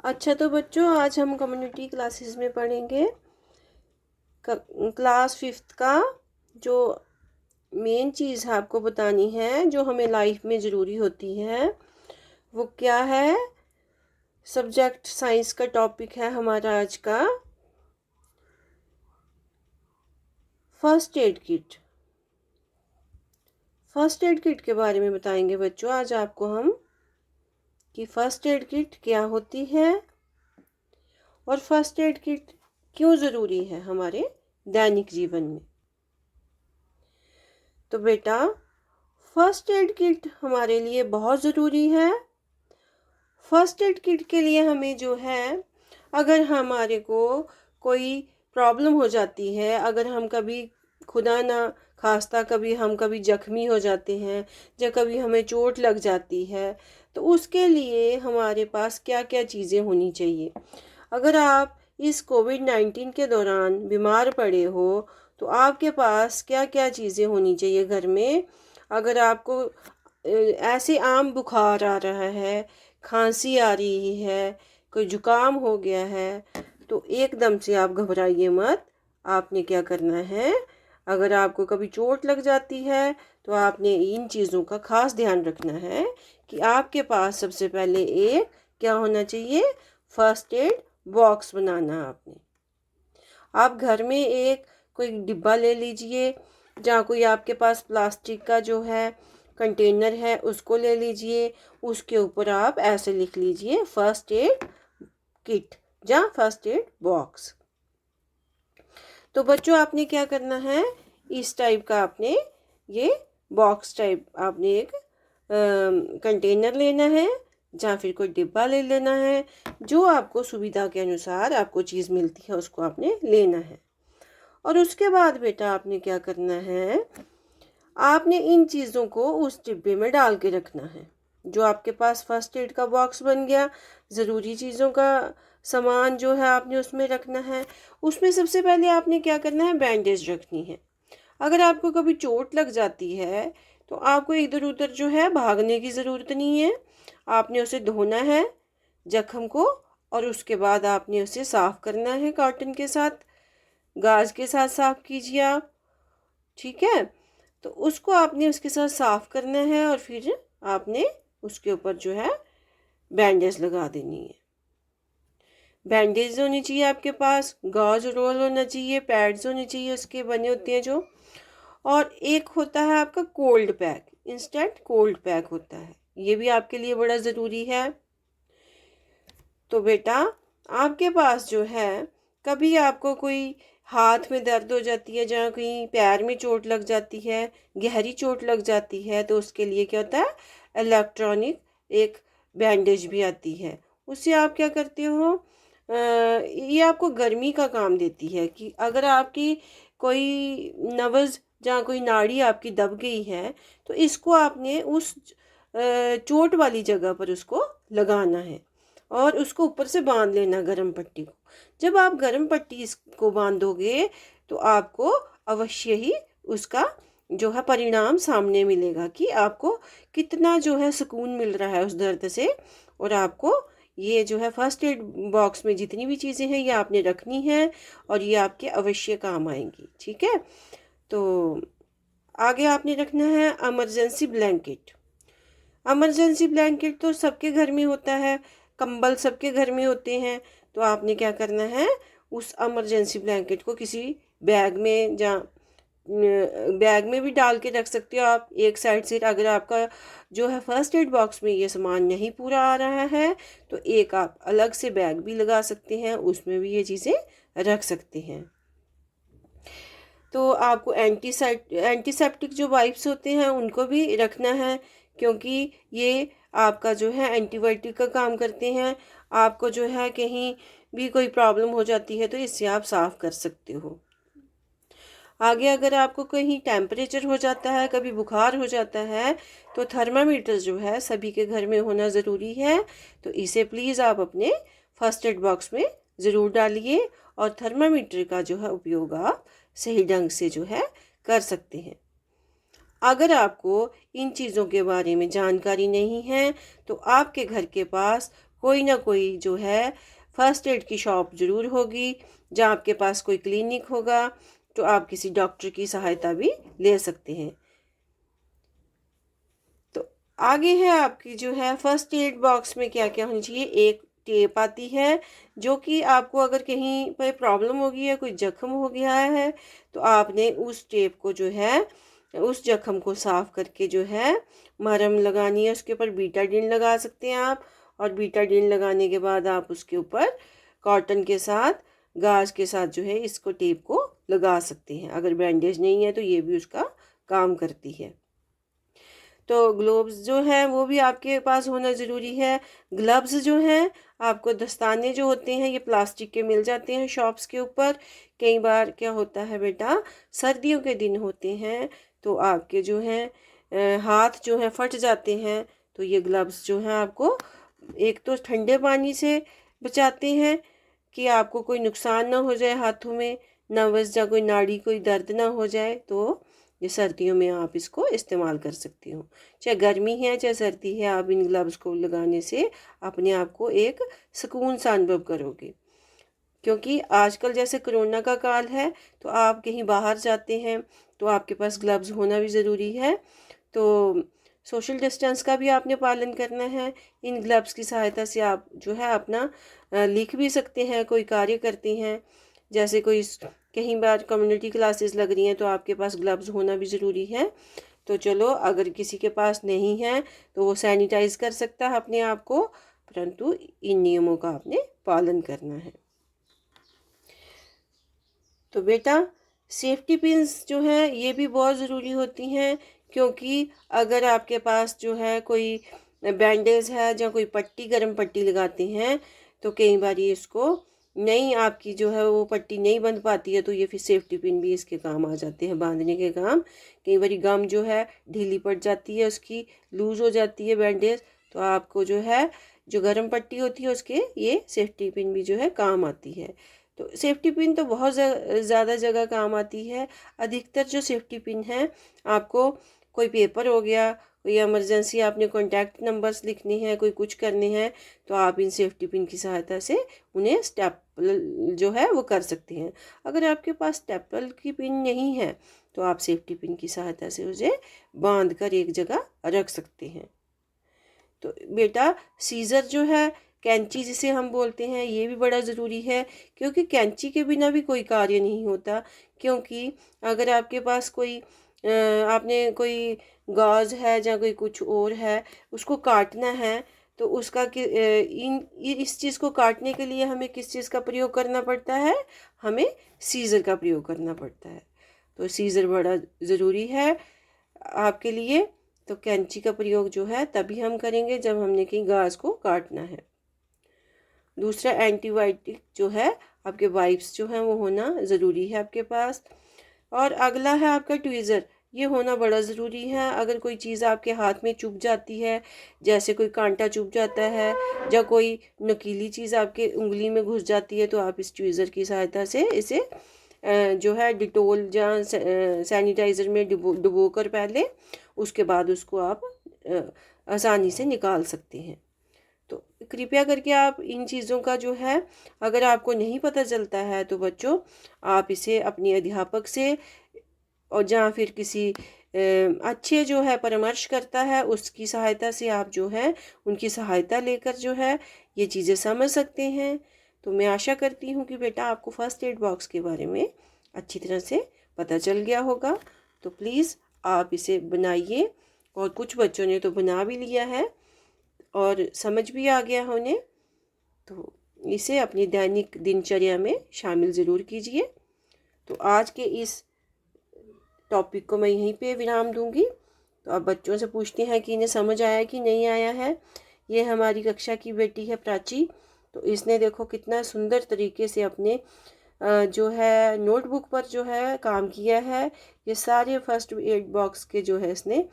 अच्छा तो बच्चों, आज हम कम्युनिटी क्लासेस में पढ़ेंगे क्लास 5th का। जो मेन चीज़ आपको बतानी है जो हमें लाइफ में ज़रूरी होती है वो क्या है। सब्जेक्ट साइंस का टॉपिक है हमारा आज का first aid kit. First aid kit के बारे में बताएंगे बच्चों आज आपको हम कि फर्स्ट एड किट क्या होती है और फर्स्ट एड किट क्यों ज़रूरी है हमारे दैनिक जीवन में। तो बेटा, फर्स्ट एड किट हमारे लिए बहुत ज़रूरी है। फर्स्ट एड किट के लिए हमें जो है, अगर हमारे को कोई प्रॉब्लम हो जाती है, अगर हम कभी खुदा ना खास्ता कभी जख्मी हो जाते हैं या कभी हमें चोट लग जाती है, तो उसके लिए हमारे पास क्या क्या चीज़ें होनी चाहिए। अगर आप इस कोविड-19 के दौरान बीमार पड़े हो तो आपके पास क्या क्या चीज़ें होनी चाहिए घर में। अगर आपको ऐसे आम बुखार आ रहा है, खांसी आ रही है, कोई जुकाम हो गया है, तो एकदम से आप घबराइए मत। आपने क्या करना है, अगर आपको कभी चोट लग जाती है तो आपने इन चीज़ों का खास ध्यान रखना है कि आपके पास सबसे पहले एक क्या होना चाहिए, फर्स्ट एड बॉक्स बनाना। आपने आप घर में एक कोई डिब्बा ले लीजिए, जहाँ कोई आपके पास प्लास्टिक का जो है कंटेनर है उसको ले लीजिए। उसके ऊपर आप ऐसे लिख लीजिए फर्स्ट एड किट या फर्स्ट एड बॉक्स। तो बच्चों, आपने क्या करना है, इस टाइप का आपने ये बॉक्स टाइप आपने एक कंटेनर लेना है या फिर कोई डिब्बा ले लेना है। जो आपको सुविधा के अनुसार आपको चीज़ मिलती है उसको आपने लेना है। और उसके बाद बेटा आपने क्या करना है, आपने इन चीज़ों को उस डिब्बे में डाल के रखना है। जो आपके पास फर्स्ट एड का बॉक्स बन गया, ज़रूरी चीज़ों का सामान जो है आपने उसमें रखना है। उसमें सबसे पहले आपने क्या करना है, बैंडेज रखनी है। अगर आपको कभी चोट लग जाती है तो आपको इधर उधर जो है भागने की ज़रूरत नहीं है। आपने उसे धोना है जख्म को, और उसके बाद आपने उसे साफ़ करना है कॉटन के साथ, गाज के साथ साफ़ कीजिए आप। ठीक है, तो उसको आपने उसके साथ साफ़ करना है और फिर आपने उसके ऊपर जो है बैंडेज लगा देनी है। बैंडेज होनी चाहिए आपके पास, गॉज रोल होना चाहिए, पैड्स होने चाहिए उसके बने होते हैं जो। और एक होता है आपका cold pack, instant cold pack होता है, ये भी आपके लिए बड़ा ज़रूरी है। तो बेटा, आपके पास जो है, कभी आपको कोई हाथ में दर्द हो जाती है, जहाँ कहीं पैर में चोट लग जाती है, गहरी चोट लग जाती है, तो उसके लिए क्या होता है, इलेक्ट्रॉनिक एक बैंडेज भी आती है। उससे आप क्या करते हो, ये आपको गर्मी का काम देती है कि अगर आपकी कोई नब्ज़ जहाँ कोई नाड़ी आपकी दब गई है तो इसको आपने उस चोट वाली जगह पर उसको लगाना है और उसको ऊपर से बांध लेना गरम पट्टी को। जब आप गरम पट्टी इसको बांधोगे तो आपको अवश्य ही उसका जो है परिणाम सामने मिलेगा कि आपको कितना जो है सुकून मिल रहा है उस दर्द से। और आपको ये जो है फर्स्ट एड बॉक्स में जितनी भी चीज़ें हैं ये आपने रखनी है और ये आपके अवश्य काम आएंगी। ठीक है, तो आगे आपने रखना है इमरजेंसी ब्लैंकेट। इमरजेंसी ब्लैंकेट तो सबके घर में होता है, कंबल सबके घर में होते हैं। तो आपने क्या करना है, उस इमरजेंसी ब्लैंकेट को किसी बैग में या बैग में भी डाल के रख सकते हो आप एक साइड से। अगर आपका जो है फर्स्ट एड बॉक्स में ये सामान नहीं पूरा आ रहा है तो एक आप अलग से बैग भी लगा सकते हैं, उसमें भी ये चीज़ें रख सकते हैं। तो आपको एंटीसेप्टिक जो वाइप्स होते हैं उनको भी रखना है, क्योंकि ये आपका जो है एंटीबायोटिक का काम करते हैं। आपको जो है कहीं भी कोई प्रॉब्लम हो जाती है तो इससे आप साफ़ कर सकते हो। आगे अगर आपको कहीं टेम्परेचर हो जाता है, कभी बुखार हो जाता है, तो थर्मामीटर जो है सभी के घर में होना ज़रूरी है। तो इसे प्लीज़ आप अपने फर्स्ट एड बॉक्स में ज़रूर डालिए और थर्मामीटर का जो है उपयोग आप सही ढंग से जो है कर सकते हैं। अगर आपको इन चीज़ों के बारे में जानकारी नहीं है तो आपके घर के पास कोई ना कोई जो है फर्स्ट एड की शॉप ज़रूर होगी, जहाँ आपके पास कोई क्लिनिक होगा, तो आप किसी डॉक्टर की सहायता भी ले सकते हैं। तो आगे है आपकी जो है फर्स्ट एड बॉक्स में क्या क्या होनी चाहिए। एक टेप आती है, जो कि आपको अगर कहीं पर प्रॉब्लम होगी या कोई जख्म हो गया है, तो आपने उस टेप को जो है उस जख्म को साफ करके जो है मरहम लगानी है। उसके ऊपर बीटाडीन लगा सकते हैं आप, और बीटाडीन लगाने के बाद आप उसके ऊपर कॉटन के साथ, गाज के साथ जो है इसको टेप को लगा सकते हैं। अगर बैंडेज नहीं है तो ये भी उसका काम करती है। तो ग्लोव्स जो है वो भी आपके पास होना ज़रूरी है। ग्लव्स जो हैं, आपको दस्ताने जो होते हैं ये प्लास्टिक के मिल जाते हैं शॉप्स के ऊपर। कई बार क्या होता है बेटा, सर्दियों के दिन होते हैं तो आपके जो हैं हाथ जो हैं फट जाते हैं। तो ये ग्लव्स जो हैं आपको एक तो ठंडे पानी से बचाते हैं कि आपको कोई नुकसान ना हो जाए हाथों में, नर्वस या कोई नाड़ी कोई दर्द ना हो जाए। तो ये सर्दियों में आप इसको इस्तेमाल कर सकती हो। चाहे गर्मी है चाहे सर्दी है, आप इन ग्लव्स को लगाने से अपने आप को एक सुकून सा अनुभव करोगे। क्योंकि आजकल जैसे कोरोना का काल है, तो आप कहीं बाहर जाते हैं तो आपके पास ग्लव्स होना भी ज़रूरी है। तो सोशल डिस्टेंस का भी आपने पालन करना है। इन ग्लव्स की सहायता से आप जो है अपना लिख भी सकते हैं, कोई कार्य करते हैं। जैसे कोई कहीं बार कम्युनिटी क्लासेस लग रही हैं तो आपके पास ग्लव्स होना भी ज़रूरी है। तो चलो, अगर किसी के पास नहीं है तो वो सैनिटाइज कर सकता है अपने आप को, परंतु इन नियमों का आपने पालन करना है। तो बेटा, सेफ्टी पिन्स जो हैं ये भी बहुत ज़रूरी होती हैं, क्योंकि अगर आपके पास जो है कोई बैंडेज है या कोई पट्टी, गर्म पट्टी लगाते हैं, तो कई बार ये इसको नहीं, आपकी जो है वो पट्टी नहीं बंध पाती है, तो ये फिर सेफ्टी पिन भी इसके काम आ जाते हैं, बांधने के काम। कई बार गम जो है ढीली पड़ जाती है, उसकी लूज़ हो जाती है बैंडेज, तो आपको जो है जो गर्म पट्टी होती है उसके ये सेफ्टी पिन भी जो है काम आती है। तो सेफ्टी पिन तो बहुत ज़्यादा जगह काम आती है। अधिकतर जो सेफ्टी पिन है, आपको कोई पेपर हो गया, कोई इमरजेंसी आपने कॉन्टैक्ट नंबर्स लिखने हैं, कोई कुछ करने हैं, तो आप इन सेफ्टी पिन की सहायता से उन्हें स्टेपल जो है वो कर सकते हैं। अगर आपके पास स्टेपल की पिन नहीं है तो आप सेफ्टी पिन की सहायता से उसे बांध कर एक जगह रख सकते हैं। तो बेटा, सीज़र जो है, कैंची जिसे हम बोलते हैं, ये भी बड़ा ज़रूरी है, क्योंकि कैंची के बिना भी कोई कार्य नहीं होता। क्योंकि अगर आपके पास कोई आपने कोई गॉज है या कोई कुछ और है, उसको काटना है, तो उसका इस चीज़ को काटने के लिए हमें किस चीज़ का प्रयोग करना पड़ता है? हमें सीज़र का प्रयोग करना पड़ता है। तो सीज़र बड़ा ज़रूरी है आपके लिए। तो कैंची का प्रयोग जो है तभी हम करेंगे जब हमने कहीं घास को काटना है। दूसरा, एंटीबायोटिक जो है, आपके वाइप्स जो हैं वो होना ज़रूरी है आपके पास। और अगला है आपका ट्वीज़र, ये होना बड़ा ज़रूरी है। अगर कोई चीज़ आपके हाथ में चुभ जाती है, जैसे कोई कांटा चुभ जाता है या कोई नुकीली चीज़ आपके उंगली में घुस जाती है, तो आप इस ट्वीज़र की सहायता से इसे जो है डिटोल या सैनिटाइज़र में डुबो कर पहले, उसके बाद उसको आप आसानी से निकाल सकते हैं। तो कृपया करके आप इन चीज़ों का जो है, अगर आपको नहीं पता चलता है तो बच्चों, आप इसे अपने अध्यापक से और जहाँ फिर किसी अच्छे जो है परामर्श करता है उसकी सहायता से आप जो है उनकी सहायता लेकर जो है ये चीज़ें समझ सकते हैं। तो मैं आशा करती हूँ कि बेटा आपको फ़र्स्ट एड बॉक्स के बारे में अच्छी तरह से पता चल गया होगा। तो प्लीज़ आप इसे बनाइए, और कुछ बच्चों ने तो बना भी लिया है और समझ भी आ गया उन्हें। तो इसे अपनी दैनिक दिनचर्या में शामिल ज़रूर कीजिए। तो आज के इस टॉपिक को मैं यहीं पे विराम दूंगी। तो अब बच्चों से पूछते हैं कि इन्हें समझ आया कि नहीं आया है। ये हमारी कक्षा की बेटी है प्राची। तो इसने देखो कितना सुंदर तरीके से अपने जो है नोटबुक पर जो है काम किया है। ये सारे फर्स्ट एड बॉक्स के जो है इसने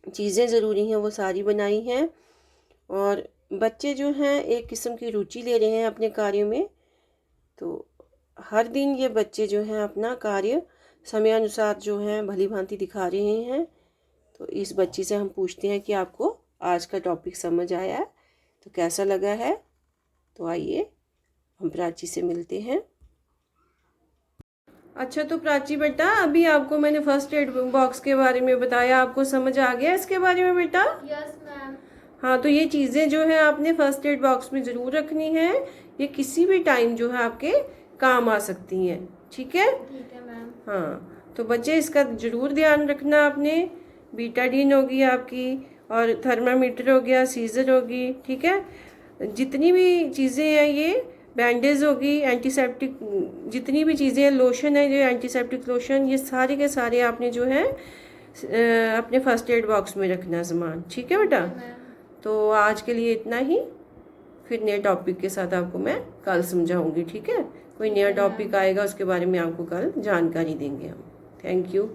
चीज़ें ज़रूरी हैं वो सारी बनाई हैं। और बच्चे जो हैं एक किस्म की रुचि ले रहे हैं अपने कार्यों में। तो हर दिन ये बच्चे जो हैं अपना कार्य समयानुसार जो हैं भली भांति दिखा रहे हैं। तो इस बच्ची से हम पूछते हैं कि आपको आज का टॉपिक समझ आया है? तो कैसा लगा है? तो आइए हम प्राची से मिलते हैं। अच्छा, तो प्राची बेटा, अभी आपको मैंने फर्स्ट एड बॉक्स के बारे में बताया, आपको समझ आ गया इसके बारे में बेटा? Yes ma'am. हाँ, तो ये चीज़ें जो है आपने फर्स्ट एड बॉक्स में ज़रूर रखनी है। ये किसी भी टाइम जो है आपके काम आ सकती हैं। ठीक है? ठीक है मैम। हाँ, तो बच्चे इसका ज़रूर ध्यान रखना आपने। बीटाडीन होगी आपकी, और थर्मामीटर हो गया, सीजर होगी। ठीक है? जितनी भी चीज़ें हैं, ये बैंडेज होगी, एंटीसेप्टिक जितनी भी चीज़ें हैं, लोशन है जो एंटीसेप्टिक लोशन, ये सारे के सारे आपने जो है अपने फर्स्ट एड बॉक्स में रखना सामान। ठीक है बेटा? तो आज के लिए इतना ही। फिर नए टॉपिक के साथ आपको मैं कल समझाऊंगी। ठीक है? कोई नया टॉपिक आएगा उसके बारे में आपको कल जानकारी देंगे हम। Thank you.